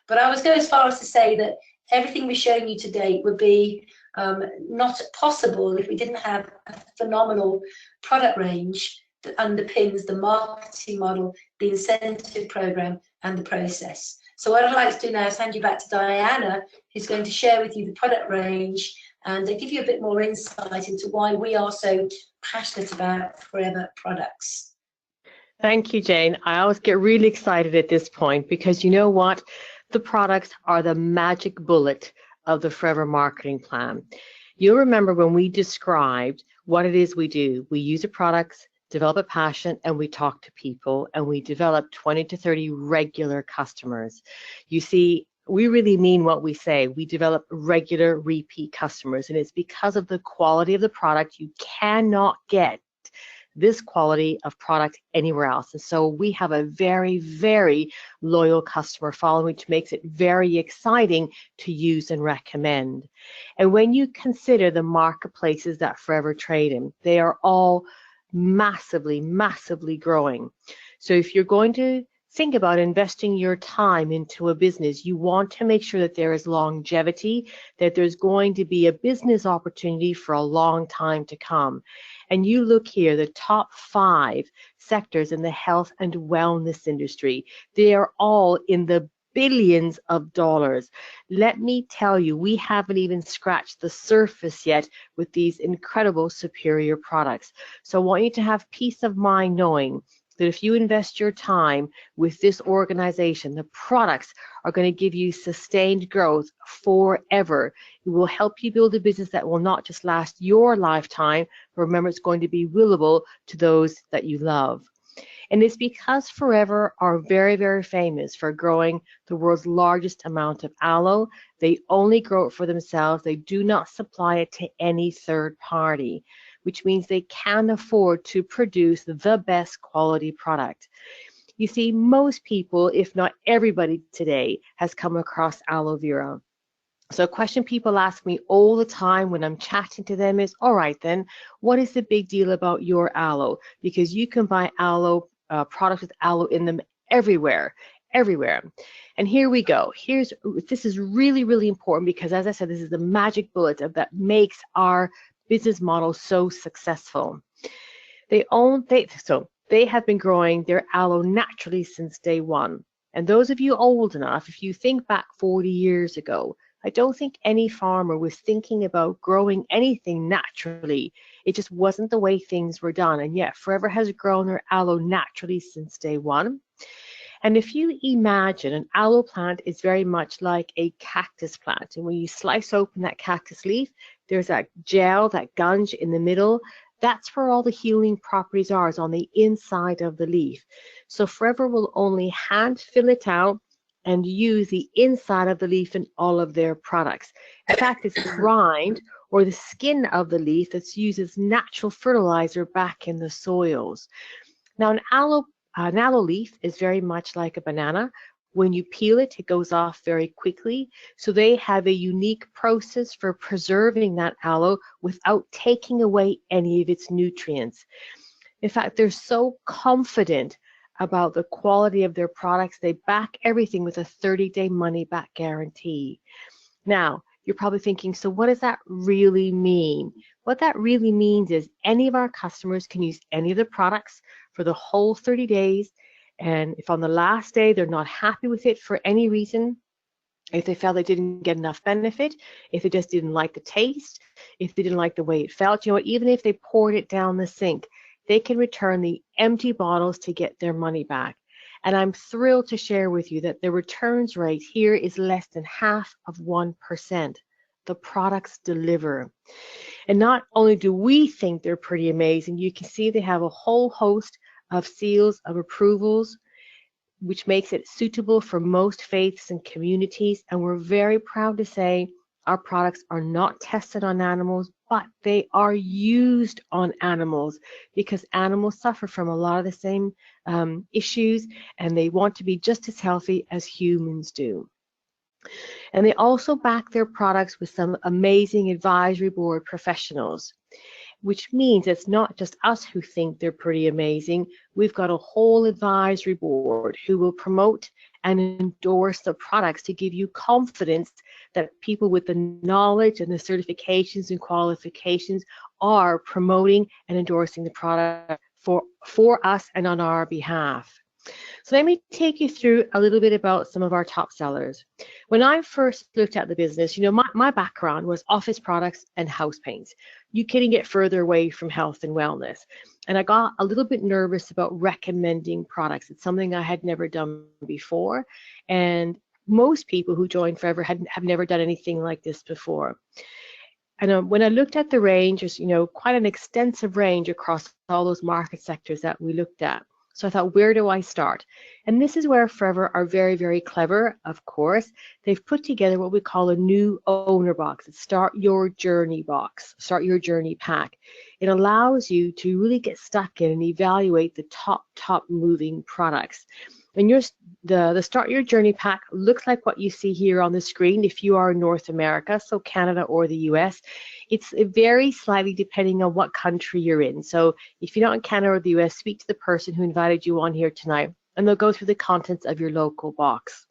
But I would go as far as to say that everything we've shown you to date would be not possible if we didn't have a phenomenal product range that underpins the marketing model, the incentive program, and the process. So what I'd like to do now is hand you back to Diana, who's going to share with you the product range and give you a bit more insight into why we are so passionate about Forever products. Thank you, Jayne. I always get really excited at this point because you know what? The products are the magic bullet of the Forever marketing plan. You'll remember when we described what it is we do. We use the products, develop a passion, and we talk to people, and we develop 20 to 30 regular customers. You see, we really mean what we say. We develop regular repeat customers, and it's because of the quality of the product. You cannot get this quality of product anywhere else. And so we have a very, very loyal customer following, which makes it very exciting to use and recommend. And when you consider the marketplaces that Forever trade in, they are all massively, massively growing. So if you're going to think about investing your time into a business, you want to make sure that there is longevity, that there's going to be a business opportunity for a long time to come. And you look here, the top 5 sectors in the health and wellness industry, they are all in the billions of dollars. Let me tell you, we haven't even scratched the surface yet with these incredible superior products. So I want you to have peace of mind knowing that if you invest your time with this organization, the products are going to give you sustained growth forever. It will help you build a business that will not just last your lifetime, but remember, it's going to be willable to those that you love. And it's because Forever are very, very famous for growing the world's largest amount of aloe. They only grow it for themselves. They do not supply it to any third party, which means they can afford to produce the best quality product. You see, most people, if not everybody today, has come across aloe vera. So a question people ask me all the time when I'm chatting to them is, all right then, what is the big deal about your aloe? Because you can buy aloe products with aloe in them everywhere. And here we go. This is really, really important because, as I said, this is the magic bullet that makes our business model so successful. They have been growing their aloe naturally since day one. And those of you old enough, if you think back 40 years ago, I don't think any farmer was thinking about growing anything naturally. It just wasn't the way things were done. And yet Forever has grown their aloe naturally since day one. And if you imagine, an aloe plant is very much like a cactus plant. And when you slice open that cactus leaf, there's that gel, that gunge in the middle. That's where all the healing properties are, is on the inside of the leaf. So Forever will only hand fill it out and use the inside of the leaf in all of their products. In fact, it's the rind or the skin of the leaf that's used as natural fertilizer back in the soils. Now, an aloe leaf is very much like a banana. When you peel it, it goes off very quickly. So they have a unique process for preserving that aloe without taking away any of its nutrients. In fact, they're so confident about the quality of their products, they back everything with a 30-day money-back guarantee. Now, you're probably thinking, so what does that really mean? What that really means is any of our customers can use any of the products for the whole 30 days. And if on the last day they're not happy with it for any reason, if they felt they didn't get enough benefit, if they just didn't like the taste, if they didn't like the way it felt, even if they poured it down the sink, they can return the empty bottles to get their money back. And I'm thrilled to share with you that the returns rate here is less than 0.5%. The products deliver. And not only do we think they're pretty amazing, you can see they have a whole host of seals of approvals, which makes it suitable for most faiths and communities. And we're very proud to say our products are not tested on animals, but they are used on animals because animals suffer from a lot of the same issues, and they want to be just as healthy as humans do. And they also back their products with some amazing advisory board professionals, which means it's not just us who think they're pretty amazing. We've got a whole advisory board who will promote and endorse the products to give you confidence that people with the knowledge and the certifications and qualifications are promoting and endorsing the product for us and on our behalf. So let me take you through a little bit about some of our top sellers. When I first looked at the business, my background was office products and house paints. You couldn't get further away from health and wellness. And I got a little bit nervous about recommending products. It's something I had never done before. And most people who joined Forever have never done anything like this before. And when I looked at the range, there's quite an extensive range across all those market sectors that we looked at. So I thought, where do I start? And this is where Forever are very, very clever, of course. They've put together what we call a new owner box. It's Start Your Journey box, Start Your Journey pack. It allows you to really get stuck in and evaluate the top moving products. And the Start Your Journey pack looks like what you see here on the screen if you are in North America, so Canada or the US. It's very slightly depending on what country you're in. So if you're not in Canada or the US, speak to the person who invited you on here tonight, and they'll go through the contents of your local box.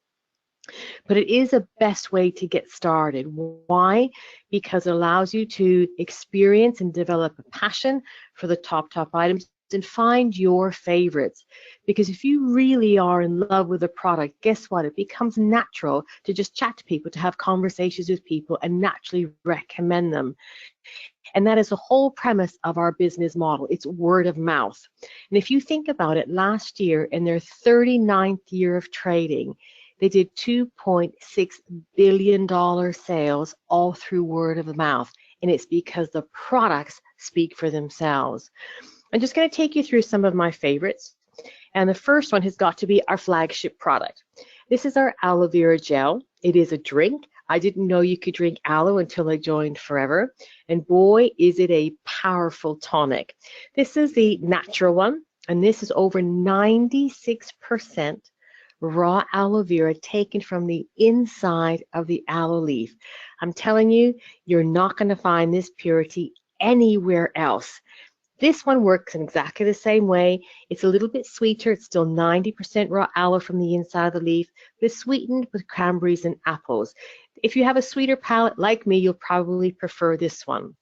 But it is the best way to get started. Why? Because it allows you to experience and develop a passion for the top items. and find your favorites. Because if you really are in love with a product, guess what? It becomes natural to just chat to people, to have conversations with people and naturally recommend them. And that is the whole premise of our business model. It's word of mouth. And if you think about it, last year in their 39th year of trading, they did $2.6 billion sales all through word of mouth. And it's because the products speak for themselves. I'm just going to take you through some of my favorites. And the first one has got to be our flagship product. This is our aloe vera gel. It is a drink. I didn't know you could drink aloe until I joined Forever. And boy, is it a powerful tonic. This is the natural one. And this is over 96% raw aloe vera taken from the inside of the aloe leaf. I'm telling you, you're not going to find this purity anywhere else. This one works in exactly the same way. It's a little bit sweeter. It's still 90% raw aloe from the inside of the leaf, but it's sweetened with cranberries and apples. If you have a sweeter palate like me, you'll probably prefer this one.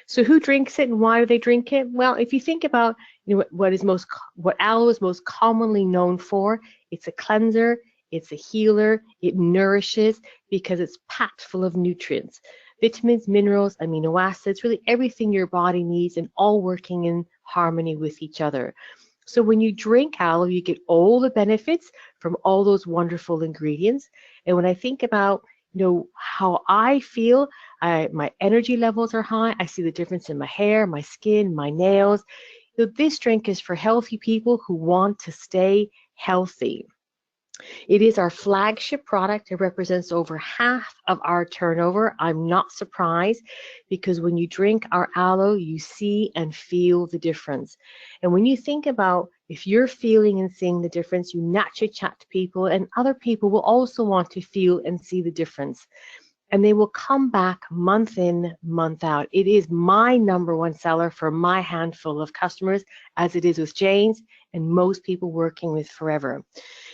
So who drinks it and why do they drink it? Well, if you think about what aloe is most commonly known for, it's a cleanser, it's a healer, it nourishes because it's packed full of nutrients. Vitamins, minerals, amino acids, really everything your body needs and all working in harmony with each other. So when you drink aloe, you get all the benefits from all those wonderful ingredients. And when I think about how I feel, my energy levels are high. I see the difference in my hair, my skin, my nails. This drink is for healthy people who want to stay healthy. It is our flagship product. It represents over half of our turnover. I'm not surprised because when you drink our aloe, you see and feel the difference. And when you think about if you're feeling and seeing the difference, you naturally chat to people and other people will also want to feel and see the difference. And they will come back month in, month out. It is my #1 seller for my handful of customers, as it is with Jayne's and most people working with Forever.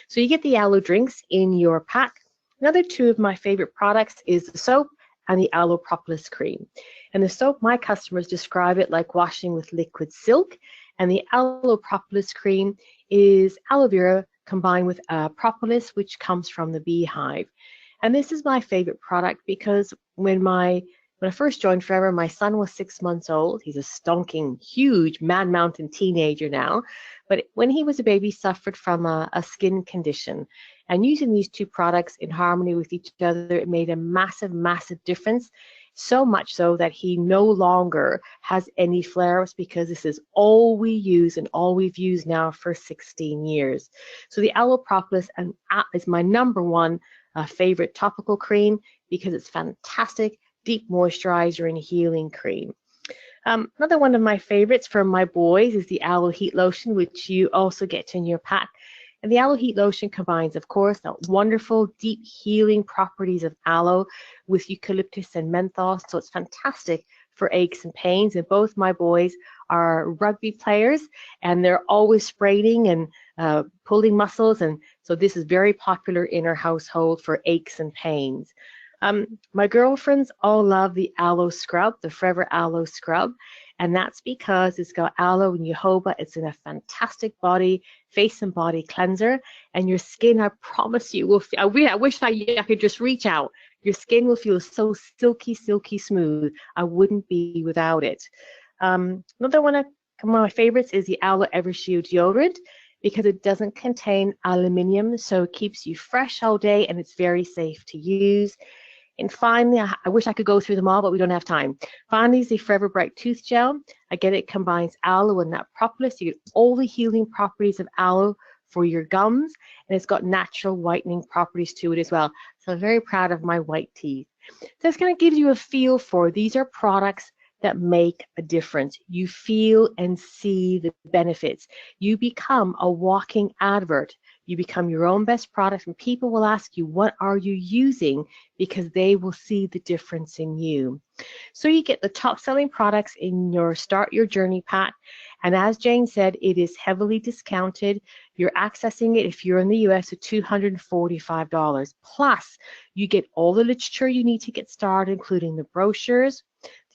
So you get the aloe drinks in your pack. Another two of my favorite products is the soap and the aloe propolis cream. And the soap, my customers describe it like washing with liquid silk. And the aloe propolis cream is aloe vera combined with propolis, which comes from the beehive. And this is my favorite product because when I first joined Forever, my son was 6 months old. He's a stonking, huge man-mountain teenager now. But when he was a baby, suffered from a skin condition. And using these two products in harmony with each other, it made a massive, massive difference. So much so that he no longer has any flare-ups because this is all we use and all we've used now for 16 years. So the aloe propolis is my #1 favorite topical cream because it's fantastic, deep moisturizer and healing cream. Another one of my favorites from my boys is the aloe heat lotion, which you also get in your pack. And the aloe heat lotion combines, of course, the wonderful deep healing properties of aloe with eucalyptus and menthol. So it's fantastic for aches and pains. And both my boys are rugby players and they're always spraining and pulling muscles. And so this is very popular in our household for aches and pains. My girlfriends all love the aloe scrub, the Forever aloe scrub, and that's because it's got aloe and jojoba. It's in a fantastic face and body cleanser, and your skin, I promise you, will feel, I wish I could just reach out. Your skin will feel so silky, silky smooth. I wouldn't be without it. Another one of my favorites is the Aloe Evershield deodorant because it doesn't contain aluminium, so it keeps you fresh all day and it's very safe to use. And finally, I wish I could go through them all, but we don't have time. Finally is the Forever Bright Tooth Gel. Again, it combines aloe and that propolis. You get all the healing properties of aloe for your gums, and it's got natural whitening properties to it as well. So I'm very proud of my white teeth. So it's going to give you a feel for these are products that make a difference. You feel and see the benefits. You become a walking advert. You become your own best product, and people will ask you, what are you using? Because they will see the difference in you. So you get the top selling products in your Start Your Journey pack. And as Jayne said, it is heavily discounted. You're accessing it if you're in the US at $245. Plus, you get all the literature you need to get started, including the brochures,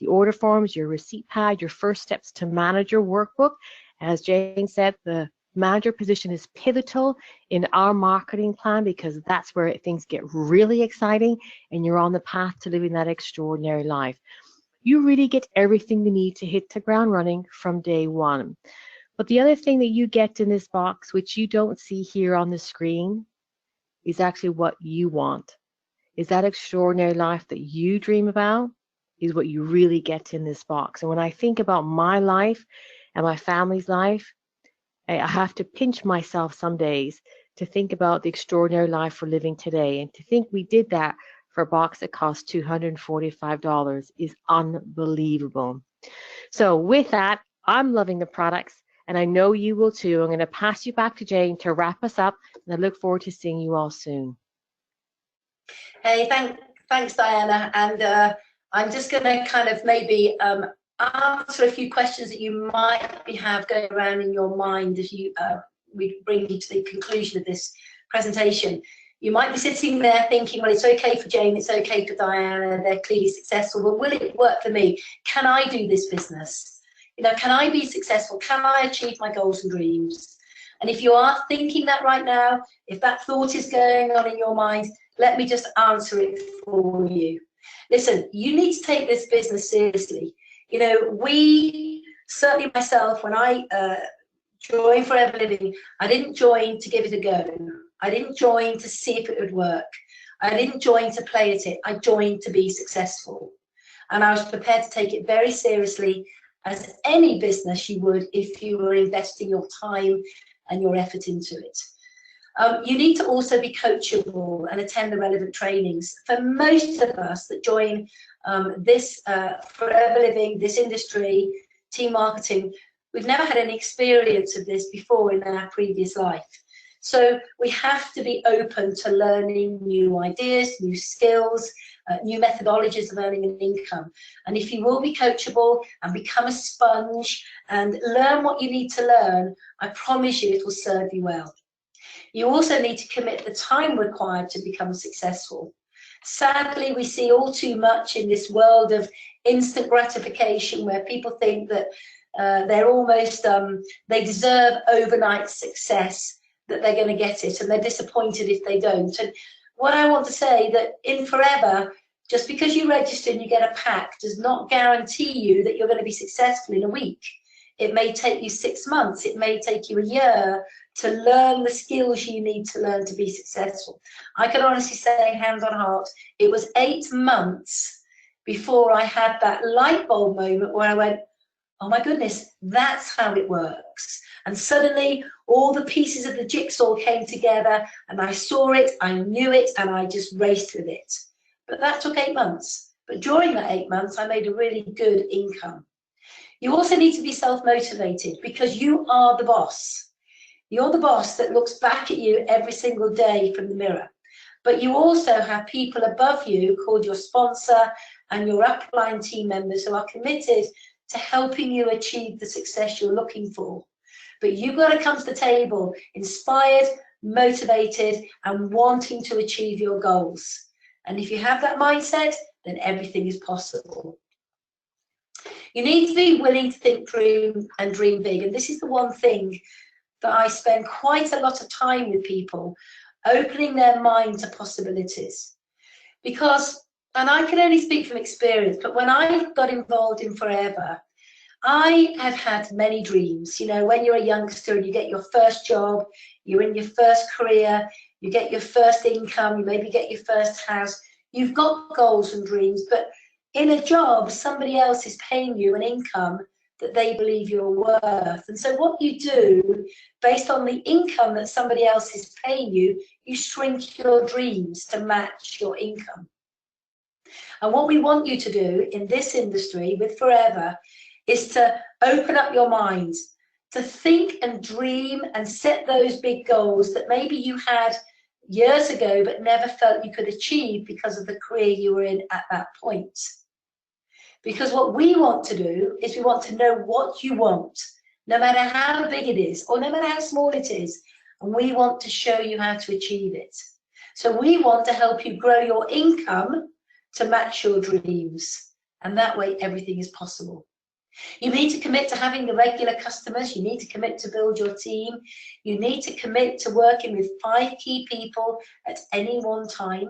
the order forms, your receipt pad, your first steps to manage your workbook, As Jayne said, the manager position is pivotal in our marketing plan because that's where things get really exciting and you're on the path to living that extraordinary life. You really get everything you need to hit the ground running from day one. But the other thing that you get in this box, which you don't see here on the screen, is actually what you want. Is that extraordinary life that you dream about is what you really get in this box. And when I think about my life and my family's life, I have to pinch myself some days to think about the extraordinary life we're living today. And to think we did that for a box that cost $245 is unbelievable. So with that, I'm loving the products and I know you will too. I'm going to pass you back to Jayne to wrap us up, and I look forward to seeing you all soon. Hey, thanks, Diana. And I'm just going to kind of maybe answer a few questions that you might have going around in your mind as we bring you to the conclusion of this presentation. You might be sitting there thinking, well, it's okay for Jayne, it's okay for Diana, they're clearly successful, but will it work for me? Can I do this business? You know, can I be successful? Can I achieve my goals and dreams? And if you are thinking that right now, if that thought is going on in your mind, let me just answer it for you. Listen, you need to take this business seriously. You know, certainly myself, when I joined Forever Living, I didn't join to give it a go. I didn't join to see if it would work. I didn't join to play at it. I joined to be successful. And I was prepared to take it very seriously, as any business you would if you were investing your time and your effort into it. You need to also be coachable and attend the relevant trainings. For most of us that join this Forever Living, this industry, team marketing, we've never had any experience of this before in our previous life. So we have to be open to learning new ideas, new skills, new methodologies of earning an income. And if you will be coachable and become a sponge and learn what you need to learn, I promise you it will serve you well. You also need to commit the time required to become successful. Sadly, we see all too much in this world of instant gratification where people think that they're almost, they deserve overnight success, that they're going to get it, and they're disappointed if they don't. And what I want to say that in Forever, just because you register and you get a pack does not guarantee you that you're going to be successful in a week. It may take you 6 months, it may take you a year to learn the skills you need to learn to be successful. I can honestly say, hands on heart, it was 8 months before I had that light bulb moment where I went, oh my goodness, that's how it works. And suddenly all the pieces of the jigsaw came together and I saw it, I knew it, and I just raced with it. But that took 8 months. But during that 8 months, I made a really good income. You also need to be self-motivated because you are the boss. You're the boss that looks back at you every single day from the mirror. But you also have people above you called your sponsor and your upline team members who are committed to helping you achieve the success you're looking for. But you've got to come to the table inspired, motivated, and wanting to achieve your goals. And if you have that mindset, then everything is possible. You need to be willing to think through and dream big. And this is the one thing that I spend quite a lot of time with people, opening their mind to possibilities. Because, and I can only speak from experience, but when I got involved in Forever, I have had many dreams. You know, when you're a youngster and you get your first job, you're in your first career, you get your first income, you maybe get your first house, you've got goals and dreams, but in a job, somebody else is paying you an income that they believe you're worth. And so what you do, based on the income that somebody else is paying you, you shrink your dreams to match your income. And what we want you to do in this industry with Forever is to open up your mind, to think and dream and set those big goals that maybe you had years ago but never felt you could achieve because of the career you were in at that point. Because what we want to do is we want to know what you want, no matter how big it is or no matter how small it is, and we want to show you how to achieve it. So we want to help you grow your income to match your dreams, and that way everything is possible. You need to commit to having the regular customers. You need to commit to build your team. You need to commit to working with 5 key people at any one time.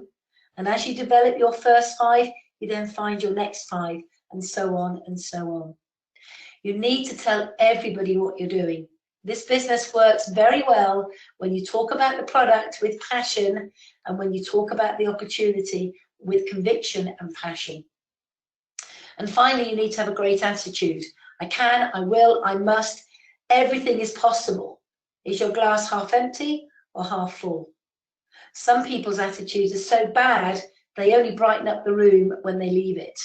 And as you develop your first 5, you then find your next 5, and so on and so on. You need to tell everybody what you're doing. This business works very well when you talk about the product with passion and when you talk about the opportunity with conviction and passion. And finally, you need to have a great attitude. I can, I will, I must. Everything is possible. Is your glass half empty or half full? Some people's attitudes are so bad, they only brighten up the room when they leave it.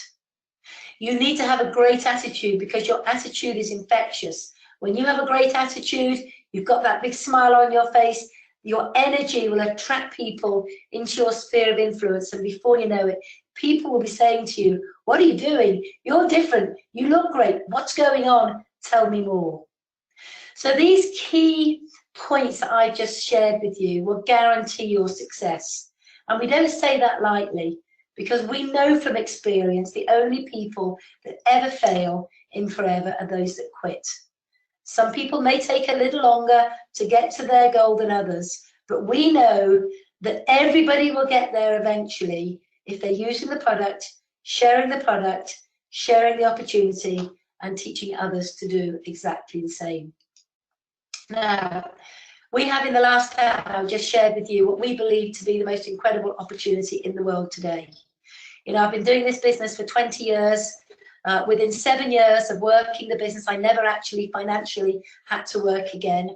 You need to have a great attitude because your attitude is infectious. When you have a great attitude, you've got that big smile on your face, your energy will attract people into your sphere of influence, and before you know it, people will be saying to you, what are you doing? You're different. You look great. What's going on? Tell me more. So these key points that I just shared with you will guarantee your success. And we don't say that lightly, because we know from experience the only people that ever fail in forever are those that quit. Some people may take a little longer to get to their goal than others, but we know that everybody will get there eventually if they're using the product, sharing the opportunity, and teaching others to do exactly the same. Now, we have in the last hour just shared with you what we believe to be the most incredible opportunity in the world today. You know, I've been doing this business for 20 years. Within 7 years of working the business, I never actually financially had to work again.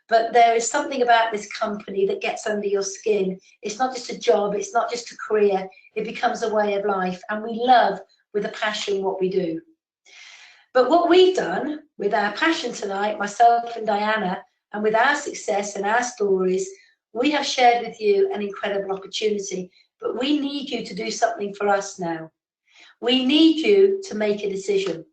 But there is something about this company that gets under your skin. It's not just a job, it's not just a career, it becomes a way of life. And we love with a passion what we do. But what we've done with our passion tonight, myself and Diana, and with our success and our stories, we have shared with you an incredible opportunity. But we need you to do something for us now. We need you to make a decision.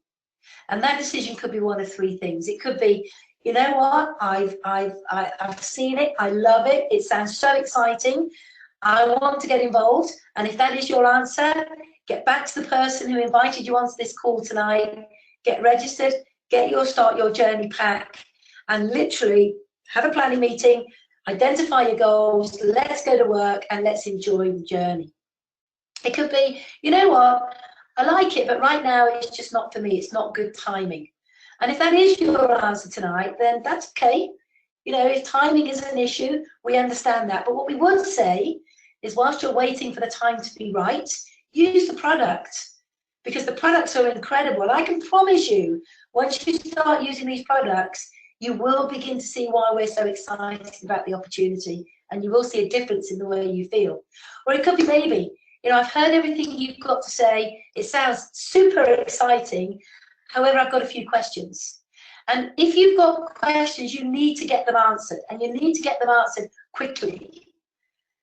And that decision could be one of 3 things. It could be, you know what, I've seen it, I love it, it sounds so exciting, I want to get involved. And if that is your answer, get back to the person who invited you onto this call tonight, get registered, get your Start Your Journey pack, and literally have a planning meeting, identify your goals, let's go to work and let's enjoy the journey. It could be, you know what, I like it, but right now it's just not for me, it's not good timing. And if that is your answer tonight, then that's okay. You know, if timing is an issue, we understand that. But what we would say is, whilst you're waiting for the time to be right, use the product, because the products are incredible. And I can promise you, once you start using these products, you will begin to see why we're so excited about the opportunity, and you will see a difference in the way you feel. Or it could be maybe, you know, I've heard everything you've got to say. It sounds super exciting. However, I've got a few questions. And if you've got questions, you need to get them answered, and you need to get them answered quickly.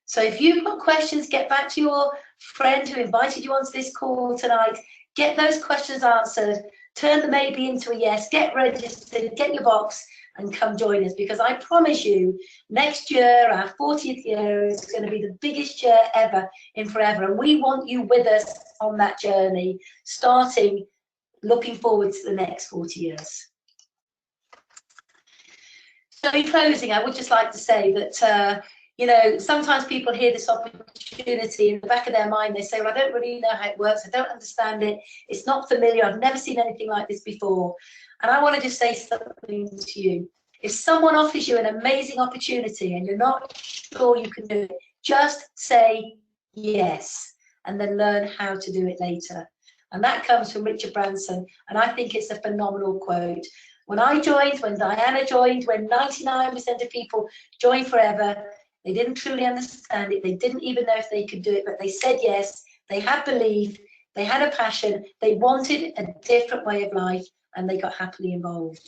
So if you've got questions, get back to your friend who invited you onto this call tonight, get those questions answered, turn the maybe into a yes, get registered, get your box, and come join us, because I promise you, next year, our 40th year, is going to be the biggest year ever in forever. And we want you with us on that journey, starting looking forward to the next 40 years. So in closing, I would just like to say that, you know, sometimes people hear this opportunity in the back of their mind, they say, well, I don't really know how it works, I don't understand it, it's not familiar, I've never seen anything like this before. And I want to just say something to you. If someone offers you an amazing opportunity and you're not sure you can do it, just say yes, and then learn how to do it later. And that comes from Richard Branson, and I think it's a phenomenal quote. When I joined, when Diana joined, when 99% of people joined forever, they didn't truly understand it. They didn't even know if they could do it, but they said yes. They had belief, they had a passion, they wanted a different way of life, and they got happily involved.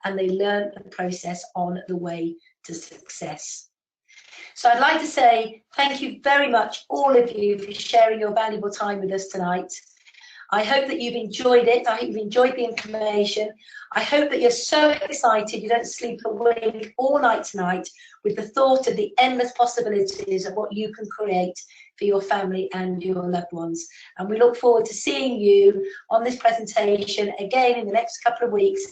And they learned the process on the way to success. So I'd like to say thank you very much, all of you, for sharing your valuable time with us tonight. I hope that you've enjoyed it. I hope you've enjoyed the information. I hope that you're so excited you don't sleep a wink all night tonight with the thought of the endless possibilities of what you can create for your family and your loved ones. And we look forward to seeing you on this presentation again in the next couple of weeks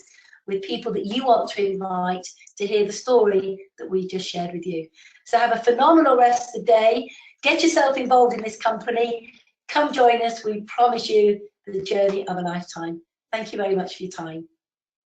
with people that you want to invite to hear the story that we just shared with you. So have a phenomenal rest of the day. Get yourself involved in this company. Come join us. We promise you the journey of a lifetime. Thank you very much for your time.